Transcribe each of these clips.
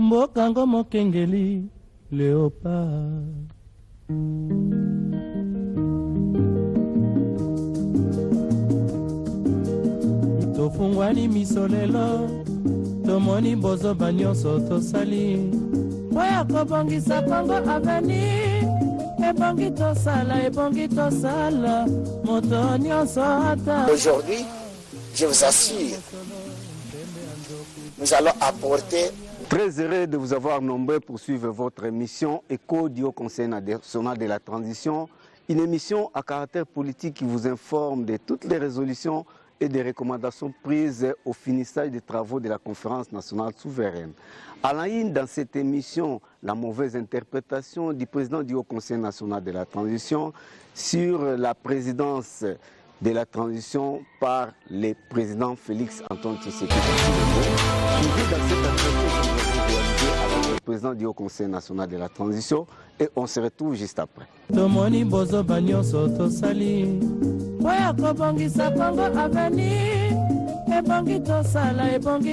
Mbokango Mokengeli Léopard. Tofungwani misolelo tomoni bozo banyoso tosali Oya kobongisa Kongo aveni ebongi tosala moto nyonso ata. Aujourd'hui, je vous assure, nous allons apporter. Très heureux de vous avoir nombreux pour suivre votre émission Écho du Haut Conseil national de la transition, une émission à caractère politique qui vous informe de toutes les résolutions et des recommandations prises au finissage des travaux de la conférence nationale souveraine. À la ligne dans cette émission, la mauvaise interprétation du président du Haut Conseil national de la transition sur la présidence de la transition par le président Félix Antoine Tshisekedi. Avec le président du Haut Conseil national de la transition et on se retrouve juste après. Tomoni bozo banyoso tosali Oya kobongisa Kongo aveni ebongi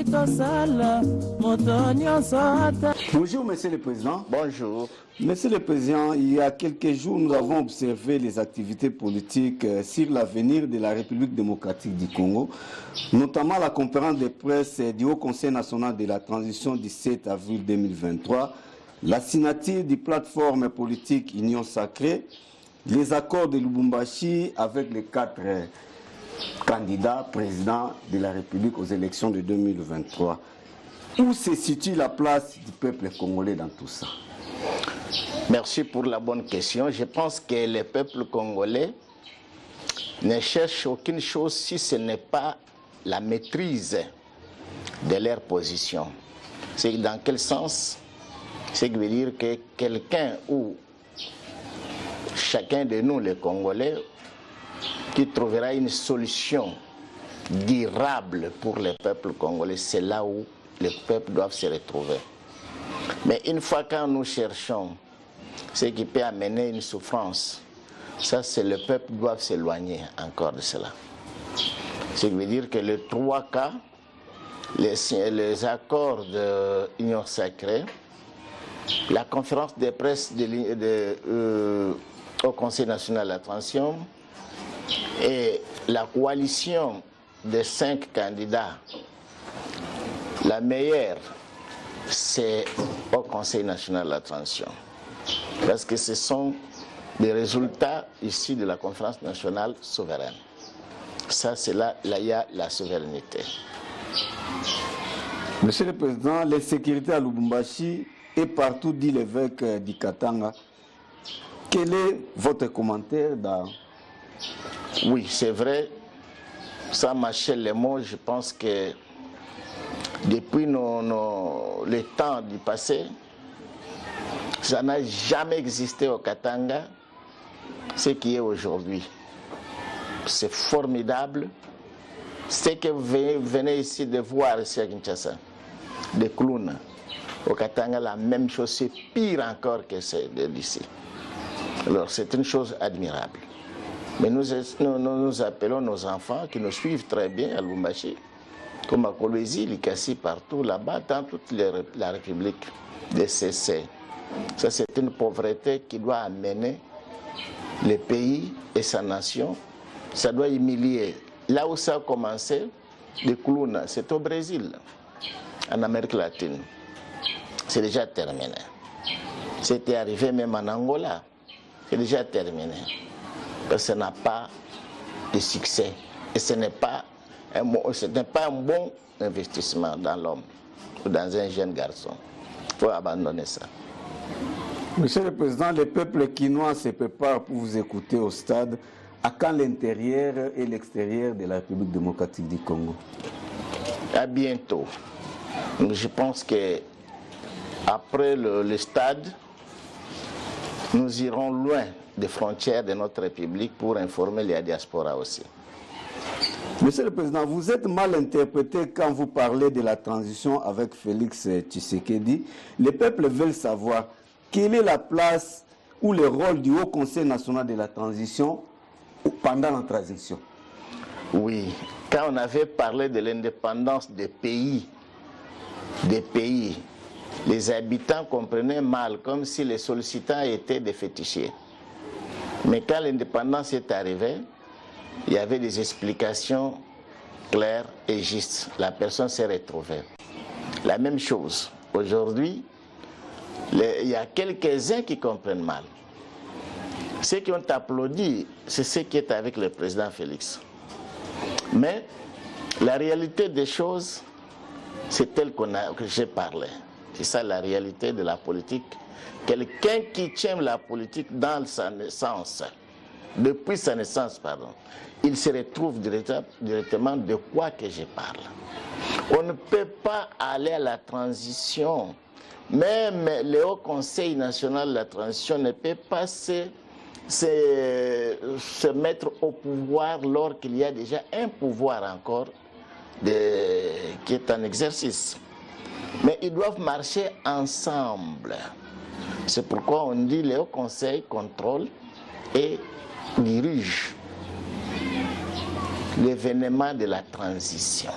tosala moto nyonso ata. Bonjour Monsieur le Président. Bonjour. Monsieur le Président, il y a quelques jours, nous avons observé les activités politiques sur l'avenir de la République démocratique du Congo, notamment la conférence de presse du Haut Conseil national de la transition du 7 avril 2023, la signature du plateforme politique Union Sacrée, les accords de Lubumbashi avec les 4 candidats présidents de la République aux élections de 2023. Où se situe la place du peuple congolais dans tout ça? Merci pour la bonne question. Je pense que le peuple congolais ne cherche aucune chose si ce n'est pas la maîtrise de leur position. C'est dans quel sens? C'est que veut dire que quelqu'un ou chacun de nous, les Congolais, qui trouvera une solution durable pour le peuple congolais, c'est là où les peuples doivent se retrouver. Mais une fois quand nous cherchons ce qui peut amener une souffrance, ça c'est le peuple doit s'éloigner encore de cela. Ce qui veut dire que les 3 cas, les accords de l'Union Sacrée, la conférence de presse au Conseil national de la transition et la coalition des 5 candidats, la meilleure, c'est au Conseil national de la transition. Parce que ce sont des résultats issus de la conférence nationale souveraine. Ça, c'est là il y a la souveraineté. Monsieur le Président, la sécurité à Lubumbashi et partout, dit l'évêque du Katanga. Quel est votre commentaire dans... Oui, c'est vrai. Sans mâcher les mots, je pense que depuis le temps du passé, ça n'a jamais existé au Katanga, ce qui est aujourd'hui. C'est formidable. Ce que vous venez ici de voir ici à Kinshasa, des clowns. Au Katanga, la même chose, c'est pire encore que c'est d'ici. Alors, c'est une chose admirable. Mais nous appelons nos enfants qui nous suivent très bien à Lubumbashi, comme à Kolwezi, Likasi, partout là-bas, dans toute la République de CC. Ça, c'est une pauvreté qui doit amener le pays et sa nation. Ça doit humilier. Là où ça a commencé, les clowns, c'est au Brésil, en Amérique latine. C'est déjà terminé. C'était arrivé même en Angola. C'est déjà terminé. Parce que ça n'a pas de succès. Et ce n'est pas un bon investissement dans l'homme ou dans un jeune garçon. Il faut abandonner ça. Monsieur le Président, le peuple quinois se prépare pour vous écouter au stade. À quand l'intérieur et l'extérieur de la République démocratique du Congo? À bientôt. Je pense que après le stade, nous irons loin des frontières de notre République pour informer les diasporas aussi. Monsieur le Président, vous êtes mal interprété quand vous parlez de la transition avec Félix Tshisekedi. Les peuples veulent savoir quelle est la place ou le rôle du Haut Conseil national de la transition pendant la transition. Oui, quand on avait parlé de l'indépendance des pays les habitants comprenaient mal, comme si les sollicitants étaient des fétichiers. Mais quand l'indépendance est arrivée, il y avait des explications claires et justes. La personne s'est retrouvée. La même chose. Aujourd'hui, il y a quelques-uns qui comprennent mal. Ceux qui ont applaudi, c'est ceux qui étaient avec le président Félix. Mais la réalité des choses, c'est telle que j'ai parlé. C'est ça la réalité de la politique. Quelqu'un qui tient la politique dans sa naissance, depuis sa naissance, pardon, il se retrouve directement de quoi que je parle. On ne peut pas aller à la transition. Même le Haut Conseil national de la transition ne peut pas se mettre au pouvoir alors qu'il y a déjà un pouvoir encore qui est en exercice. Mais ils doivent marcher ensemble. C'est pourquoi on dit le Haut Conseil contrôle et dirige l'événement de la transition.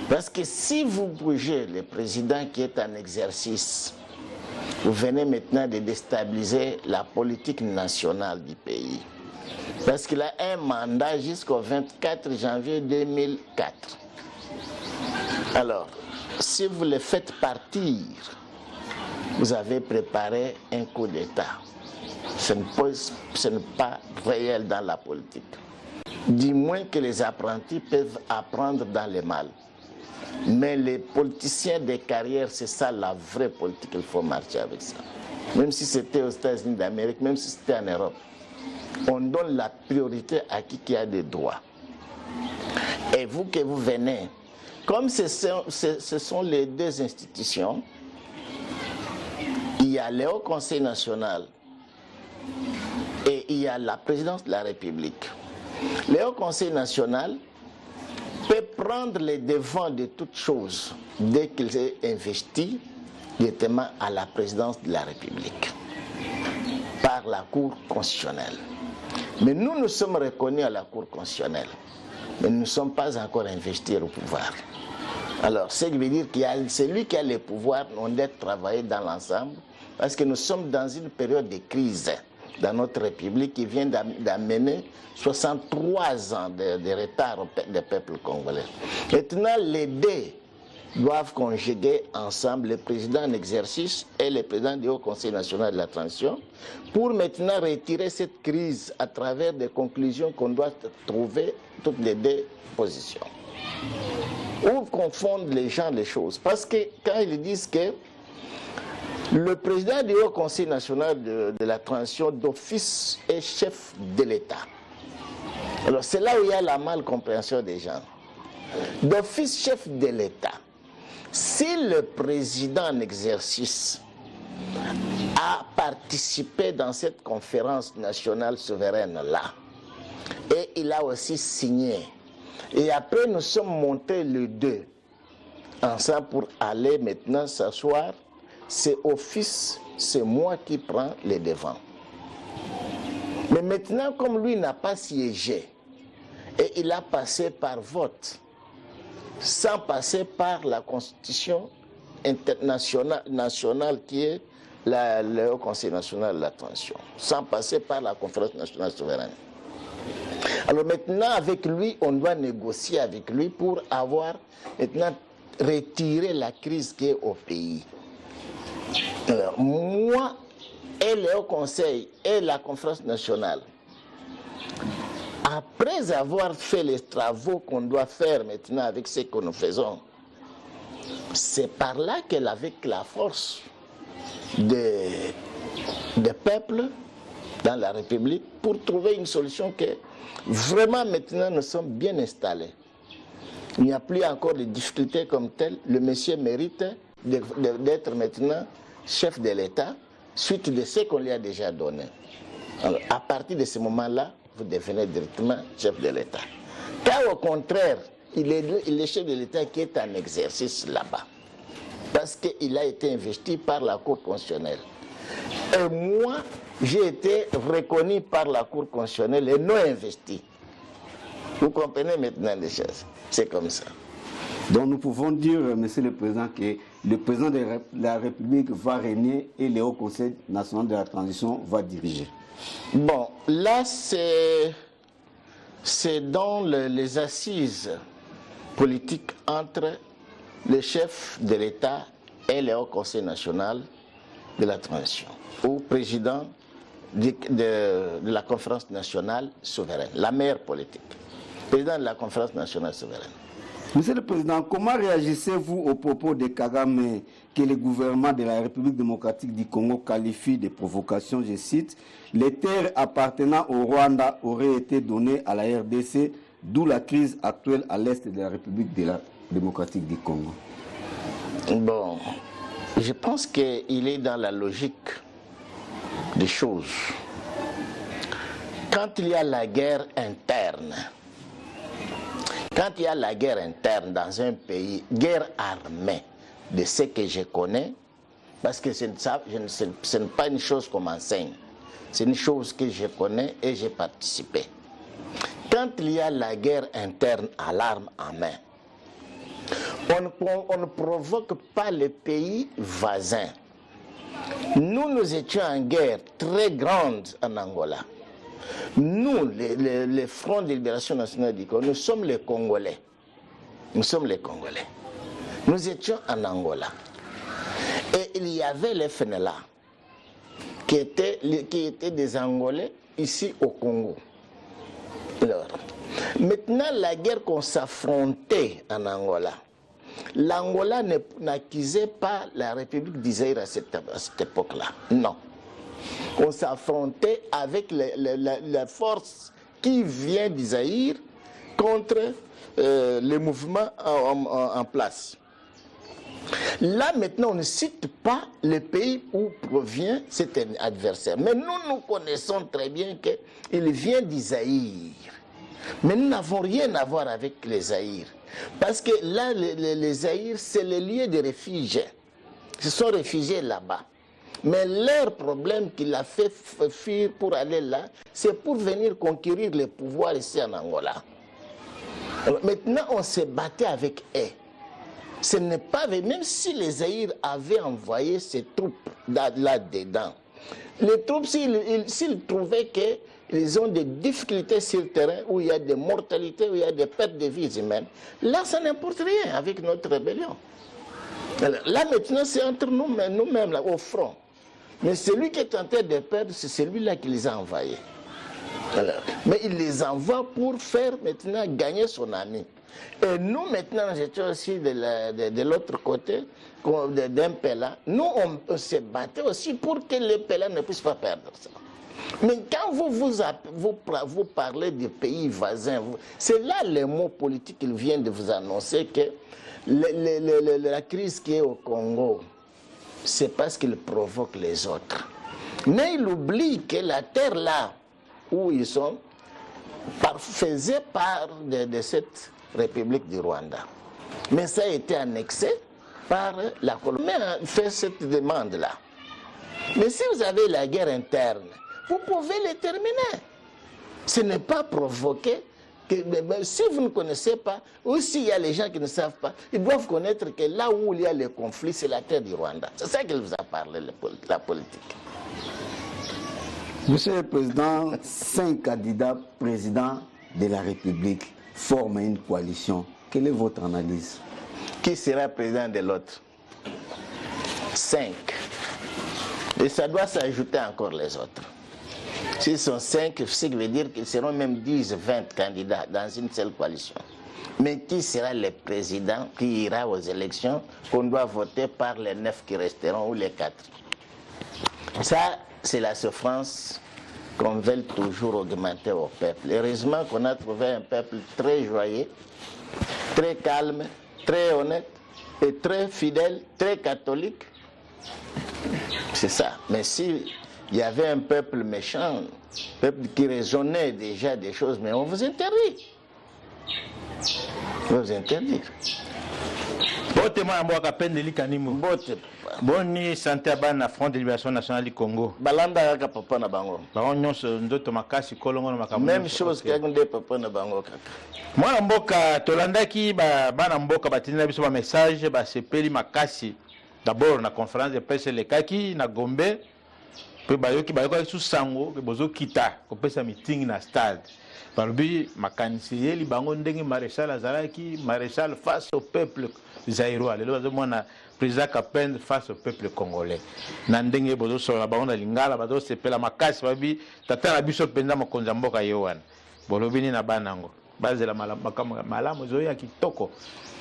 Parce que si vous bougez le président qui est en exercice, vous venez maintenant de déstabiliser la politique nationale du pays. Parce qu'il a un mandat jusqu'au 24 janvier 2004. Alors, si vous le faites partir, vous avez préparé un coup d'État. Ce n'est pas réel dans la politique. Du moins que les apprentis peuvent apprendre dans le mal. Mais les politiciens de carrière, c'est ça la vraie politique, il faut marcher avec ça. Même si c'était aux États-Unis d'Amérique, même si c'était en Europe, on donne la priorité à qui a des droits. Et vous que vous venez, comme ce sont les deux institutions, il y a le Haut Conseil national et il y a la présidence de la République. Le Haut Conseil national peut prendre les devants de toutes choses dès qu'il est investi directement à la présidence de la République par la Cour constitutionnelle. Mais nous sommes reconnus à la Cour constitutionnelle, mais nous ne sommes pas encore investis au pouvoir. Alors, ce qui veut dire que celui qui a le pouvoir, on doit travailler dans l'ensemble, parce que nous sommes dans une période de crise dans notre République qui vient d'amener 63 ans de retard des peuples congolais. Maintenant, les deux doivent conjuguer ensemble le président en exercice et le président du Haut Conseil national de la transition pour maintenant retirer cette crise à travers des conclusions qu'on doit trouver toutes les deux positions. Ou confondent les gens les choses. Parce que quand ils disent que le président du Haut Conseil national de la transition d'office est chef de l'État. Alors c'est là où il y a la malcompréhension des gens. D'office chef de l'État. Si le président en exercice a participé dans cette conférence nationale souveraine-là, et il a aussi signé, et après nous sommes montés les deux ensemble pour aller maintenant s'asseoir, c'est office, c'est moi qui prends les devants. Mais maintenant, comme lui n'a pas siégé, et il a passé par vote, sans passer par la Constitution nationale qui est le Haut Conseil national de la transition, sans passer par la Conférence nationale souveraine. Alors maintenant, avec lui, on doit négocier avec lui pour avoir maintenant retiré la crise qui est au pays. Alors, moi et le Haut Conseil et la Conférence nationale, après avoir fait les travaux qu'on doit faire maintenant avec ce que nous faisons, c'est par là qu'avec la force des peuples dans la République, pour trouver une solution que vraiment maintenant nous sommes bien installés. Il n'y a plus encore de difficultés comme telles. Le monsieur mérite d'être maintenant chef de l'État suite de ce qu'on lui a déjà donné. Alors, à partir de ce moment-là, vous devenez directement chef de l'État. Car au contraire, il est chef de l'État qui est en exercice là-bas. Parce qu'il a été investi par la Cour constitutionnelle. Et moi, j'ai été reconnu par la Cour constitutionnelle et non investi. Vous comprenez maintenant les choses. C'est comme ça. Donc nous pouvons dire, Monsieur le Président, que le Président de la République va régner et le Haut Conseil national de la transition va diriger. Bon, là c'est dans les assises politiques entre le chef de l'État et le Haut Conseil national de la transition, ou président de la conférence nationale souveraine, la meilleure politique, président de la conférence nationale souveraine. Monsieur le Président, comment réagissez-vous aux propos de Kagame que le gouvernement de la République démocratique du Congo qualifie de provocation, je cite, les terres appartenant au Rwanda auraient été données à la RDC, d'où la crise actuelle à l'est de la République démocratique du Congo? Bon, je pense qu'il est dans la logique des choses. Quand il y a la guerre interne, dans un pays, guerre armée, de ce que je connais, parce que ce n'est pas une chose qu'on m'enseigne, c'est une chose que je connais et j'ai participé. Quand il y a la guerre interne à l'arme en main, on ne provoque pas les pays voisins. Nous étions en guerre très grande en Angola. Nous, les Fronts de libération nationale du Congo, nous sommes les Congolais. Nous étions en Angola. Et il y avait les FNLA, qui étaient des Angolais ici au Congo. Alors, maintenant, la guerre qu'on s'affrontait en Angola, l'Angola n'accusait pas la République d'Isaïr à cette époque-là. Non. On s'affrontait avec la force qui vient d'Isaïr contre les mouvements en place. Là, maintenant, on ne cite pas le pays où provient cet adversaire. Mais nous connaissons très bien qu'il vient d'Isaïr. Mais nous n'avons rien à voir avec les Zaïre. Parce que là, les Zaïre, c'est le lieu de refuge. Ils se sont réfugiés là-bas. Mais leur problème qui l'a fait fuir pour aller là, c'est pour venir conquérir le pouvoir ici en Angola. Alors, maintenant, on s'est battu avec eux. Ce n'est pas vrai, même si les Zaïre avaient envoyé ces troupes là-dedans. Les troupes, s'ils trouvaient qu'ils ont des difficultés sur le terrain, où il y a des mortalités, où il y a des pertes de vies humaines, là, ça n'importe rien avec notre rébellion. Alors, là, maintenant, c'est entre nous-mêmes, là, au front. Mais celui qui est en train de perdre, c'est celui-là qui les a envoyés. Alors, mais il les envoie pour faire maintenant gagner son ami. Et nous, maintenant, j'étais aussi de l'autre côté, d'un Pela. Nous, on s'est battu aussi pour que les Pela ne puissent pas perdre ça. Mais quand vous parlez des pays voisins, c'est là les mots politiques qu'ils viennent de vous annoncer que la crise qui est au Congo, c'est parce qu'ils provoquent les autres. Mais il oublie que la terre là où ils sont faisait part de cette République du Rwanda. Mais ça a été annexé par la Colombie. Mais fait cette demande-là. Mais si vous avez la guerre interne, vous pouvez les terminer. Ce n'est pas provoqué. Si vous ne connaissez pas, ou s'il y a les gens qui ne savent pas, ils doivent connaître que là où il y a les conflits, c'est la terre du Rwanda. C'est ça qu'il vous a parlé, la politique. Monsieur le Président, 5 candidats présidents de la République forment une coalition. Quelle est votre analyse? Qui sera président de l'autre? 5. Et ça doit s'ajouter encore les autres. S'ils sont 5, ce qui veut dire qu'ils seront même 10, 20 candidats dans une seule coalition. Mais qui sera le président qui ira aux élections qu'on doit voter par les 9 qui resteront ou les 4? Ça, c'est la souffrance qu'on veut toujours augmenter au peuple. Heureusement qu'on a trouvé un peuple très joyeux, très calme, très honnête et très fidèle, très catholique. C'est ça. Mais si il y avait un peuple méchant, un peuple qui raisonnait déjà des choses, mais on vous interdit. On vous interdit. Bon, Bote mwana mboka pendeli kanimo. Bote. Boni santé à bana Front de Libération Nationale du Congo. Balanda kaka papa na bango. Bango nyonso ndoto makasi kolongo na makambo. Même chose que nde papa na bango kaka. Mwana mboka tolandaki bana mboka batinela biso ba message ba sepeli makasi. D'abord na conférence de presse le kaki na Gombe. Pe bayoki sous sango ke bozo kita ko pesa meeting na stade. Balobi makanisi yeli bango ndenge maréchal azalaki maréchal face au peuple zaïrois. Le bazo mona président Kapende face au peuple congolais. Na ndenge bozo sola bango na lingala bazo sepela makasi babi tata na biso penza mokonza mboka yowana. Bolobi ni na banango. Bazela malamu zo ya kitoko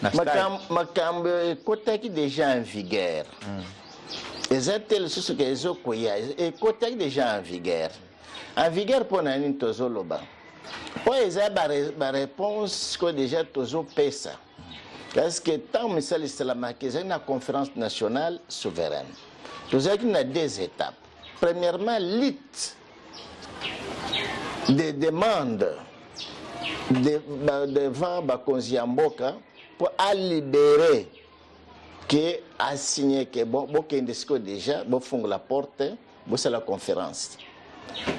na stade. Makambo kotaki déjà en vigueur. Exactement ce que les autres et côté déjà en vigueur. En vigueur pour nani tozo loba. Pour les ma réponse que déjà tozo pesa. Parce que tant misali salamaki c'est une conférence nationale souveraine. Nous avons deux étapes. Premièrement, l'it des demandes devant Bakonzi Mboka pour libérer qui a signé que bon déjà bon font la porte bon c'est la conférence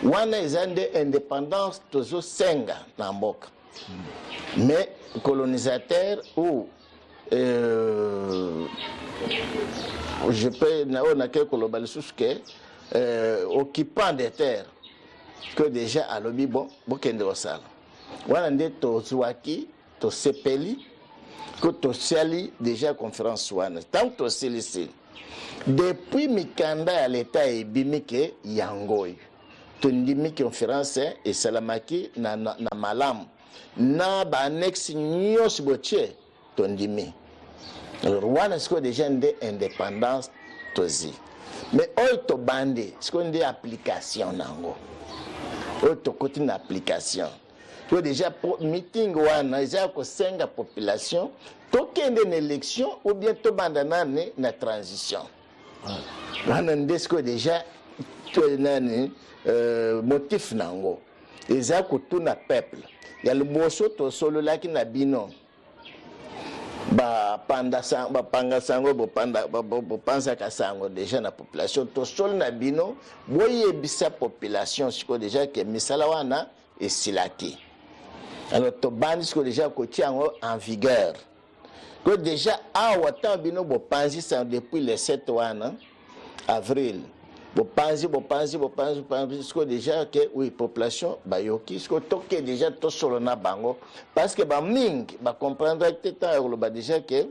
wana izande indépendance tozo senga na mboka mais colonisateur ou je peux na que global que occupant des terres que déjà à lobi bon kende osala wana nde tozuaki to sepeli que Tossiali déjà conférence wana tant que Tossiali depuis Mikanda à l'état et bimike yangoy tondimi conférence et salamaki na malam na ba annexe nyos boche tondimi alors wana c'est déjà une indépendance tozi mais auto bande c'est une application nango auto côté une application. Il déjà pour meeting wana isa ko senga population tokende une élection ou bien to bandana na transition. Wana ndesko déjà to nani motif nango. Isa ko tuna peuple. Ya le boso to solo laki na bino. Ba panda sang ba panga sango bo panda bo panza ka sango déjà na population to solo na bino boye bisa population siko déjà que misala wana et silaki. Alors, tu as déjà en vigueur. Que déjà, à Ouattan, bino bo panzi depuis le 7 avril. Bo panzi, que déjà que oui, population, bah yoki, ce que toque déjà tout solo na bango, parce que bah ming, bah comprendre que t'as bah déjà que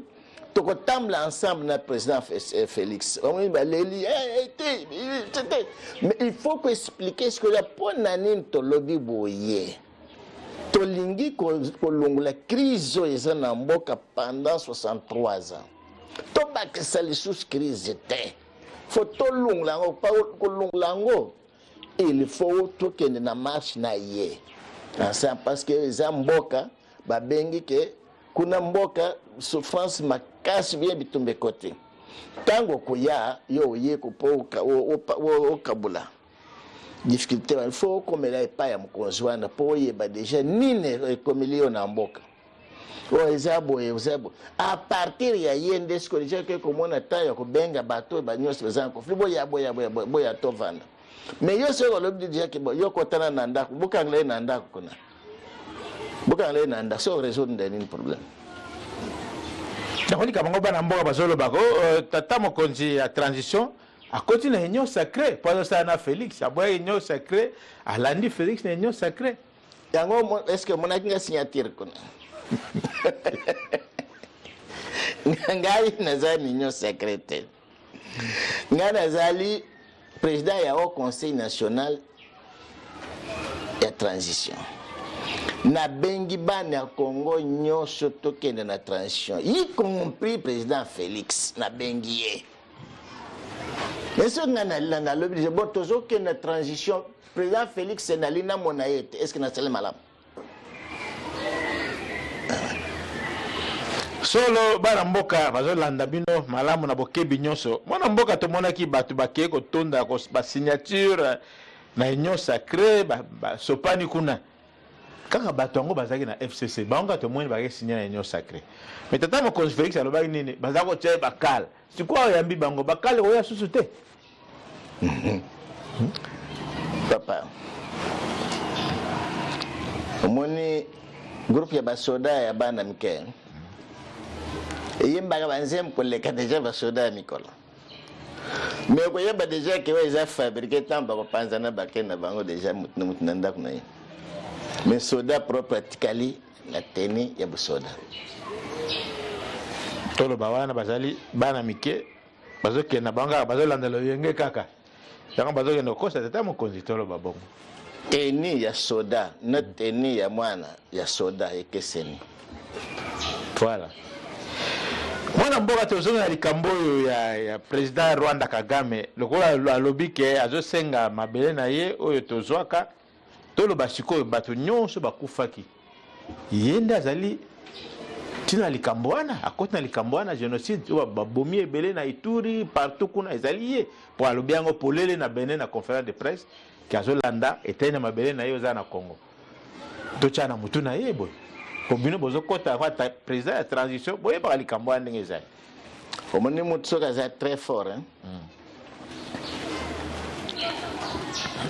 tout ensemble ensemble na président Félix. On bah Léli, mais il faut expliquer ce que la ponanine to lobby boye. Tolingi kolongola crise eza na mboka pendant 63 ans. Tobaki sali sous crise te. Faut tolongola ngo pa kolongola ngo. Il faut tokende na marche na ye. Ça parce que eza mboka ba bengi ke kuna mboka souffrance makasi bien bitumbe côté. Tango koya yo ye ko o kabula. Difficulté, il faut comme elle n'est pas à me pour y avoir déjà ni comme il y a en mboka. À partir ya yende ce que déjà que comme on attend ya ko benga bateau ba nyos bezan ko fli boya to vanda. Mais yo se ko déjà que yo ko tana nanda ko bukangle nanda ko na. Bukangle nanda so résoudre un problème. Donc, quand on va dans le bago, tata mokonzi à transition, à côté de l'union sacrée, pas ça na Félix, à boire union sacrée, à lundi Félix l'union sacrée. Est-ce que mon a signature qu'on ngai nazali union secrétaire. Ngai nazali président ya au conseil national de transition. Na bengi bana Congo nyonso tokende na transition, y compris président Félix na bengi ye. Mais ce na l'oblige bon tozo que na transition président Félix na lina monaete est-ce que na sele malam solo bana mboka bazolanda bino malamu na bokebi nyonso mwana mboka tomonaki batu bakeye kotonda ba signature na union sacrée ba sopani kuna kaka bato yango bazaki na FCC bango to moni ba signer na union sacrée mais tata mo Félix alobaki nini bazako tie bakal sikoyo yambi bango bakal oya susu te papa omoni groupe ya basoda ya bana mike eyembaka banzembo koleka deja basoda ya mikolo mais koyeba deja ke oyo eza fabriqué ntango bakopanzana bake na bango deja mutu na ndako na ye mais soda propre atikali na teni ya bosoda toloba wana bazali bana mike bazokenda bango kaka bazolanda loyenge kaka yango bazokenda kokosa tata mokonzi toloba bongo teni ya soda na teni ya mwana ya soda ekeseni voilà mwana mboka tozonga na likambo oyo ya président Rwanda Kagame lokola alobi ke azosenga mabele na ye oyo tozwaka toloba sikoyo bato nyonso bakufaki ye nde azali tina likambo wana akoti na likambo wana génocide oyo babomi ebele na Ituri partout kuna ezali ye po alobi yango polele na Benin na conférence de presse ke azolanda etei na mabele na ye oza na Congo totya na mutu na ye boye po bino bozokota kwa président ya transition boyebaka likambo wana ndenge ezali omoni mutu soki aza très fort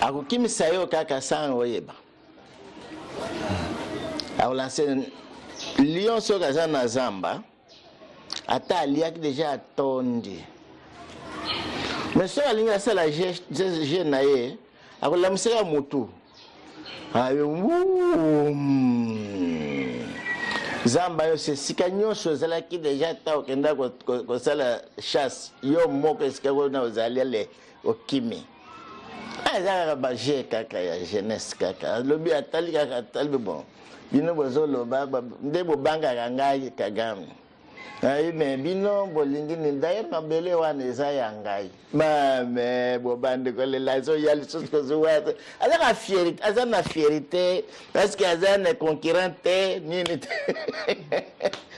akokimisa yo kaka sango oyeba akolanse lion soki aza na zamba ata aliaki deja atondi mais soki alingi asala je na ye akolamisaka mutu zamba yo sesika nyonso ezalaki deja ta okenda kosala chasse yo moko esika kona ozali ale okimi eza kaka baje kaka ya jeunesse kaka alobi atali kaka atali bon bino bozoloba nde bobangaka ngai Kagame me bino bolingi ni d'ailleurs mabele wana eza ya ngai mame bobande kolela zo ya lisusu kozuwata azaka fierté aza na fierté parce que aza na concurrent te nini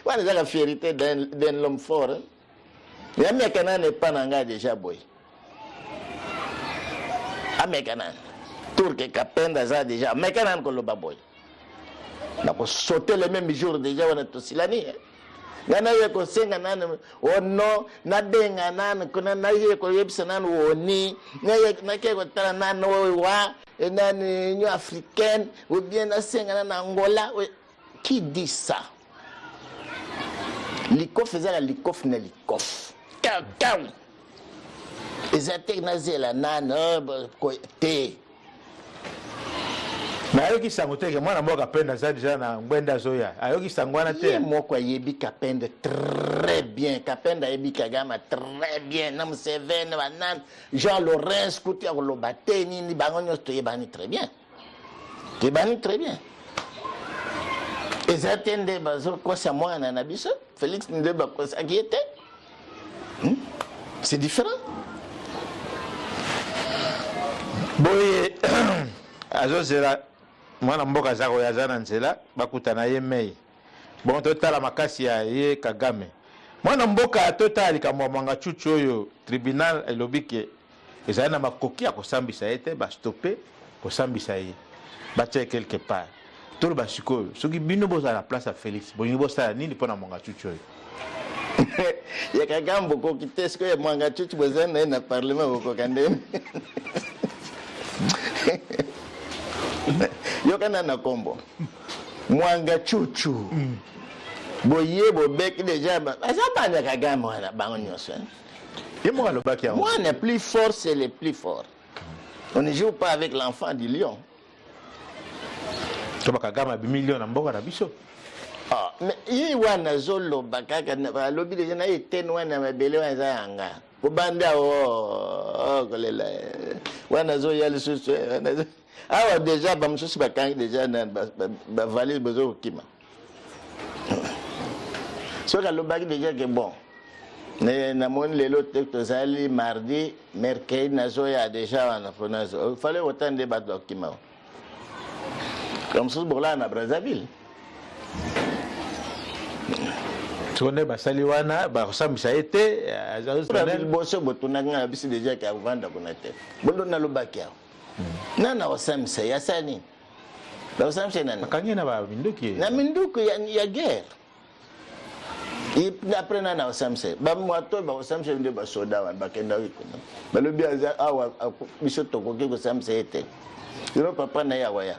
wana azaka fierté d'un l'homme fort ya mekana ne pas na ngai déjà boy amekana turke kapenda za déjà mekana koloba boy na ko sauter le même jour déjà wana tosilani ngana ye ko senga nana ono na denga nana kuna na ye ko yebisa nana woni na ye na ke ko tala nana wa nani Union africaine ou bien na senga nana Angola qui dit ça likof ezala likof na likof kaw ezate na zela nana ko te na ayoki sango te ke mwana mboka penda za deja na ngwenda zoya ayoki sango wana te moko yebi kapenda très bien kapenda yebi Kagame très bien na Museveni banan Jean Laurent kuti akoloba te nini bango nyonso toyebani très bien ezate nde bazokosa mwana na biso Félix nde bakosaki ete c'est différent boye azozela mwana mboka zako ya zana nzela bakutana ye mei bon totala makasi ya ye Kagame mwana mboka totala likambo mwanga chuchu oyo tribunal elobi ke ezali na makoki ya kosambisa ye te bastoppe kosambisa ye batie quelque part toloba sikoyo soki bino bozala na place ya Félix bolingi bosala nini mpona mwanga chuchu oyo ya Kagame bokoki te sikoyo mwanga chuchu bozali na ye na parlement bokoka ndeni yokana na kombo mwanga chuchu boye bobeki deja aza bana Kagame wana bango nyonso ye mo alobaki yango moi le plus fort c'est le plus fort on ne joue pas avec l'enfant du lion to Kagame a million na mboka na biso mais ye wana zoloba kaka alobi deja na eten wana mabele wana za yanga kobanda kolela wana zo ya lisusu wana awa déjà bamosusu bakangi déjà na bavalise bazokokima soki alobaki déjà ke bon namoni lelo te tozali mardi mercredi nazoya déjà wana fonazo fale ota nde bato bakokima kamosusu bokolala na Brazzaville tone basali wana bakosambisa ye te liboso botunaki nga na bisi déjà ke akovanda kuna te bondo nalobaki awa nana osambisa ye asala nini baosamse nani bakangi na baminduki na minduku ya guerre et après na osamse bamwato baosamse nde basoda wana bakenda wikona balobi awa biso tokoki kosamse ete yo papa na ya waya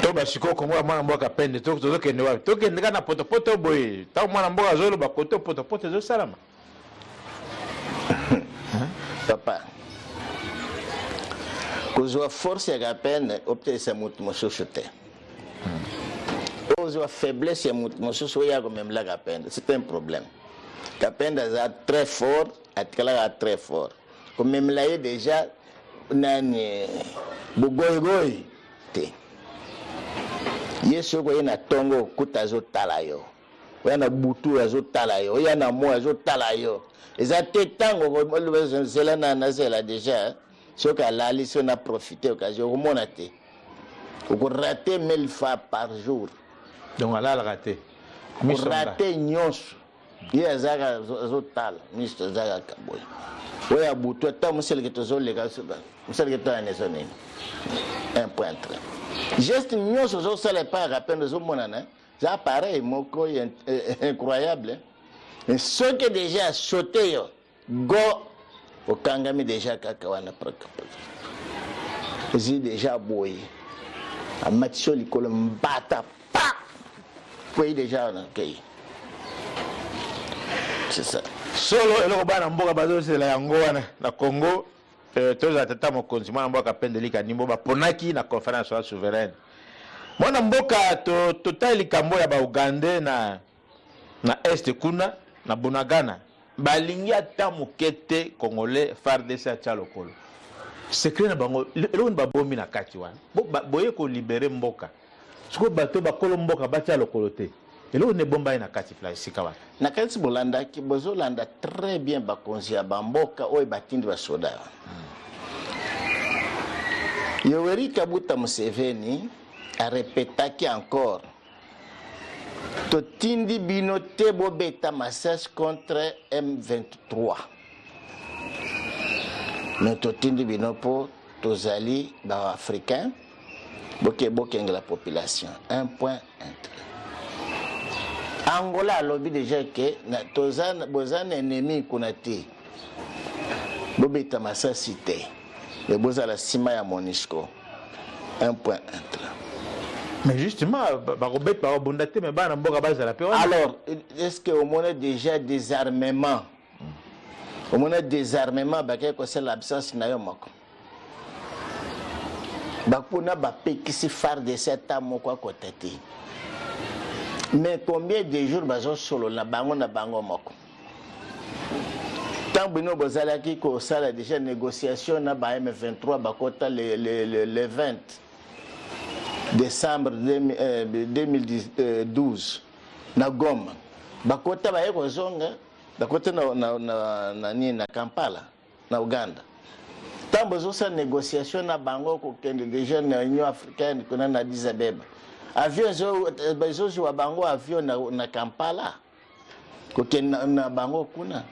to basiko kongo mwana mboka pende tokende wapi tokende kana potopoto boye ta mwana mboka zolo bakoto potopoto zo salama papa kozwa force ya kapende optesa mutu mosusu te ozwa faiblesse ya mutu mosusu oyo akomemela kapende c'est un problème kapende aza très fort atikalaka très fort komemela ye déjà nani bogoyigoyi te ye soki oye na ntongo okuta azotala yo oya na butu azotala yo oya na moi azotala yo eza te ntango zela nazela déjà soki alali so na profite occasion okomona te okorate 1000 fois par jour donc alalaka te korate nyonso ye azaka azotala miso azaka boye oyo abutu ata moseleke tozoleka moseleke toyaneso nini 1.3 geste nyonso ozosala epai ya kapende ozomonana eza pareil moko incroyable soki déjà asote yo go okangami déjà kaka wana ezi déjà boye amati so likolo mbata pa poyi déjà wana kei c'est ça solo eloko bana mboka bazosela yango wana na Congo tozala tata mokonzi mwana mboka pendelika nimbo baponaki na conférence ya souveraine mwana mboka totali likambo ya baugande na este kuna na Bunagana balingi ata mokete congolais FARDC atia lokolo secret na bango eloko ni babombi na kati wana boye ko libérer mboka siko bato bakolo mboka batia lokolo te eloko ne bomba na kati fla sika wana na kati bolanda ki bozolanda très bien bakonzi ya bamboka oyo batindi basoda Yoweri Kaguta Museveni a répété encore totindi bino te bobeta masasi contre M23 mais totindi bino po tozali ba africain boke la population 1.1 Angola alobi déjà que tozana bozana ennemi kuna te bobeta masasi te mais bozala sima ya MONUSCO 1.1 mais justement barobet barobondate mais bana mboka bazala pe alors est-ce que au moins déjà désarmement au moins désarmement bakeko c'est l'absence na yo moko bakuna bapekisi FARDC ata moko akotete mais combien de jours bazo solo na bango moko tant bino bozalaki ko sala déjà négociation na ba M23 bakota le 20 décembre 2012 na Goma bakota baye kozonga bakota na Kampala na Uganda tambo zosa négociation na bango ko kende déjà na Union africaine kuna na Addis Abeba avion zo wa bango avion na Kampala ko kende na bango kuna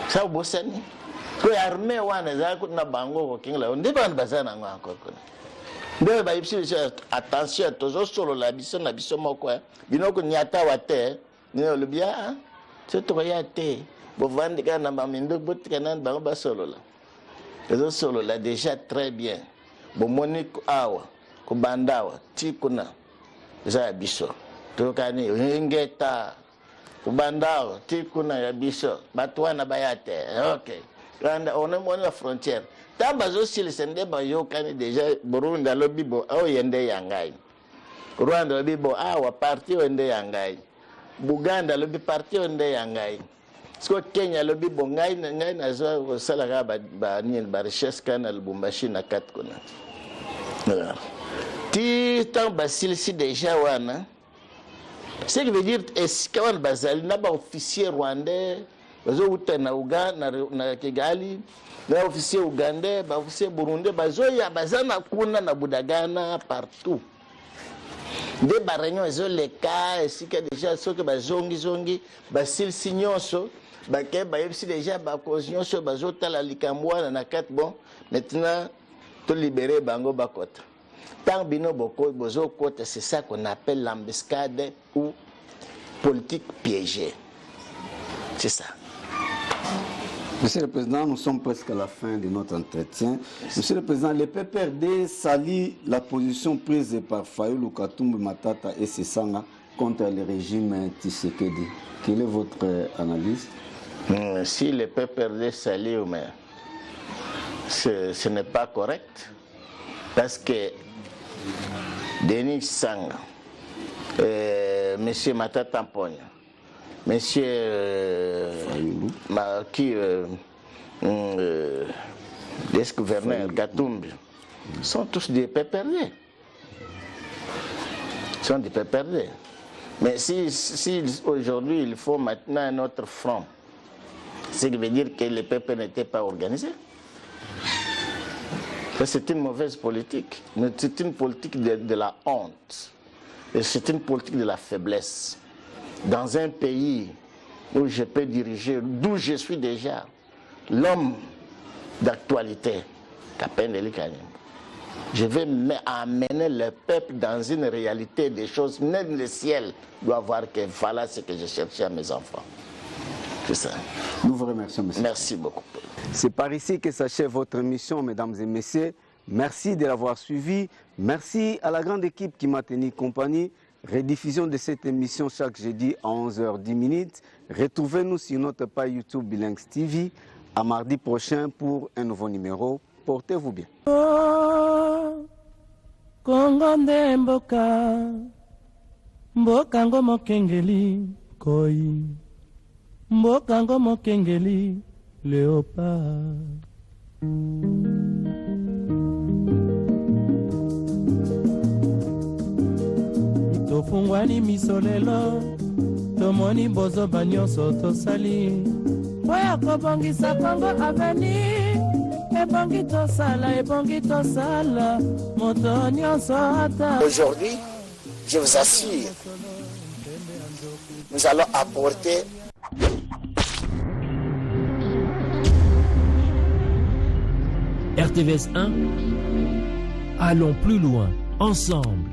sa bosani ko armée wana za na bango ko kengla ndeba bazana ngo encore kuna nde ba yipsi attention tozo solo la biso na biso moko binoko nyata wate ni le bia c'est to ya te bo vandi kana ba mindo botika nan bango ba solo la tozo solo la déjà très bien bo monique awa ko bandawa ti kuna za biso to kani ngeta ko bandawa ti kuna ya biso batwana bayate okay randa on la frontière tamba zo silisende ba yo kani déjà Burundi alobi bo o yende yangai Rwanda alobi bo awa parti wende yangai Buganda alobi parti wende yangai sko Kenya alobi bo ngai na zo sala ga ba ni ba richesse kana Lubumbashi na kat kuna ti tamba silisi déjà wana ce qui veut dire est-ce que bazali na ba officier rwandais bazo uta na Uganda na Kigali na officier ougandais ba officier burundais bazoya bazana kuna na Bunagana partout de ba réunion ezoleka esika déjà soki bazongi basilisi nyonso bake bayebisi déjà bakonzi nyonso bazotala likambo wana na kat bon maintenant to libérer bango bakota. Tant bino boko bozo kota, c'est ça qu'on appelle l'embuscade ou politique piégée. C'est ça. Monsieur le Président, nous sommes presque à la fin de notre entretien. Monsieur le Président, le PPRD salit la position prise par Fayulu Katumbi Matata et Sesanga contre le régime Tshisekedi. Quelle est votre analyse? Si le PPRD salit, mais ce n'est pas correct. Parce que Denis Sanga, M. Matata Mponya, Monsieur l'ex-gouverneur Katumbi sont tous des PPRD. Sont des PPRD. Mais si aujourd'hui il faut maintenant un autre front, ce qui veut dire que le PPRD n'était pas organisé. C'est une mauvaise politique. C'est une politique de la honte. Et c'est une politique de la faiblesse. Dans un pays où je peux diriger, d'où je suis déjà, l'homme d'actualité, je vais amener le peuple dans une réalité des choses. Même le ciel doit voir que voilà ce que je cherchais à mes enfants. C'est ça. Nous vous remercions, monsieur. Merci beaucoup. C'est par ici que s'achève votre émission, mesdames et messieurs. Merci de l'avoir suivi. Merci à la grande équipe qui m'a tenu compagnie. Rediffusion de cette émission chaque jeudi à 11h10. Retrouvez-nous sur notre page YouTube Bilingues TV. À mardi prochain pour un nouveau numéro. Portez-vous bien. Kongo nde mboka mboka ngo mokengeli koi mboka ngo mokengeli léopard. Tofungwani misolelo tomoni bozoba nyonso tosali oya kobongisa Kongo aveni ebongi tosala moto nyonso ata. Aujourd'hui, je vous assure, nous allons apporter RTVS 1, allons plus loin, ensemble.